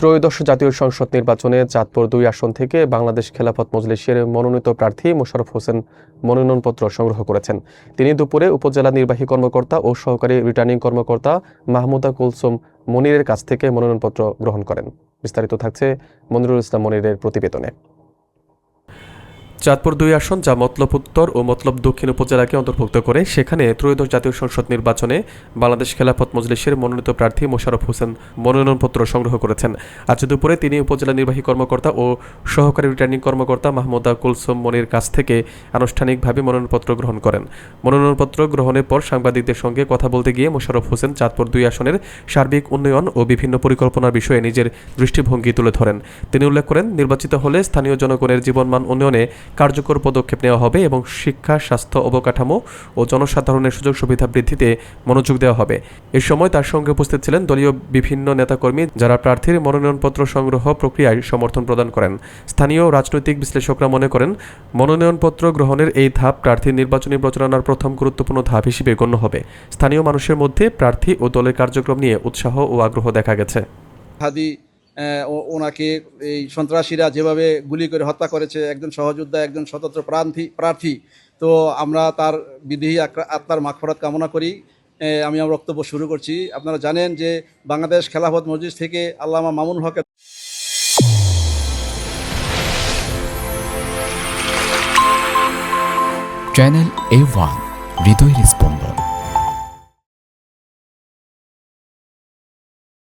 ত্রয়োদশ জাতীয় সংসদ নির্বাচনে চাঁদপুর ২ আসন থেকে বাংলাদেশ খেলাফত মজলিসের মনোনীত প্রার্থী মোশাররফ হোসেন মনোনয়নপত্র সংগ্রহ করেছেন। তিনি দুপুরে উপজেলা নির্বাহী কর্মকর্তা ও সহকারী রিটার্নিং কর্মকর্তা মাহমুদা কুলসুম মনিরের কাছ থেকে মনোনয়নপত্র গ্রহণ করেন। বিস্তারিত থাকছে মনিরুল ইসলাম মনিরের প্রতিবেদনে। চাঁদপুর ২ আসন, যা মতলব উত্তর ও মতলব দক্ষিণ উপজেলাকে অন্তর্ভুক্ত করে, সেখানে ত্রয়োদশ জাতীয় সংসদ নির্বাচনে বাংলাদেশ খেলাফত মজলিসের মনোনীত প্রার্থী মোশাররফ হোসেন মনোনয়নপত্র সংগ্রহ করেছেন। আজ দুপুরে তিনি উপজেলা নির্বাহী কর্মকর্তা ও সহকারী রিটার্নিং কর্মকর্তা মাহমুদা কুলসুম মনির কাছ থেকে আনুষ্ঠানিকভাবে মনোনয়নপত্র গ্রহণ করেন। মনোনয়নপত্র গ্রহণের পর সাংবাদিকদের সঙ্গে কথা বলতে গিয়ে মোশাররফ হোসেন চাঁদপুর ২ আসনের সার্বিক উন্নয়ন ও বিভিন্ন পরিকল্পনার বিষয়ে নিজের দৃষ্টিভঙ্গি তুলে ধরেন। তিনি উল্লেখ করেন, নির্বাচিত হলে স্থানীয় জনগণের জীবনমান উন্নয়নে কার্যকর পদক্ষেপ নেওয়া হবে এবং শিক্ষা, স্বাস্থ্য, অবকাঠামো ও জনসাধারণের সুযোগ সুবিধা বৃদ্ধিতে মনোযোগ দেওয়া হবে। এ সময় তার সঙ্গে উপস্থিত ছিলেন দলীয় বিভিন্ন নেতাকর্মী, যারা প্রার্থীর মনোনয়নপত্র সংগ্রহ প্রক্রিয়ায় সমর্থন প্রদান করেন। স্থানীয় রাজনৈতিক বিশ্লেষকরা মনে করেন, মনোনয়নপত্র গ্রহণের এই ধাপ প্রার্থীর নির্বাচনী প্রচারণার প্রথম গুরুত্বপূর্ণ ধাপ হিসেবে গণ্য হবে। স্থানীয় মানুষের মধ্যে প্রার্থী ও দলের কার্যক্রম নিয়ে উৎসাহ ও আগ্রহ দেখা গেছে। ওনাকে এই সন্ত্রাসীরা যেভাবে গুলি করে হত্যা করেছে, একজন সহযোদ্ধা, একজন স্বতন্ত্র প্রার্থী, তো আমরা তার বিদেহী আত্মার মাগফিরাত কামনা করি। আমি আমার বক্তব্য শুরু করছি। আপনারা জানেন যে বাংলাদেশ খেলাফত মজলিস থেকে আল্লামা মামুনুল হক চ্যানেল A1 হৃদয় রেসপন্স।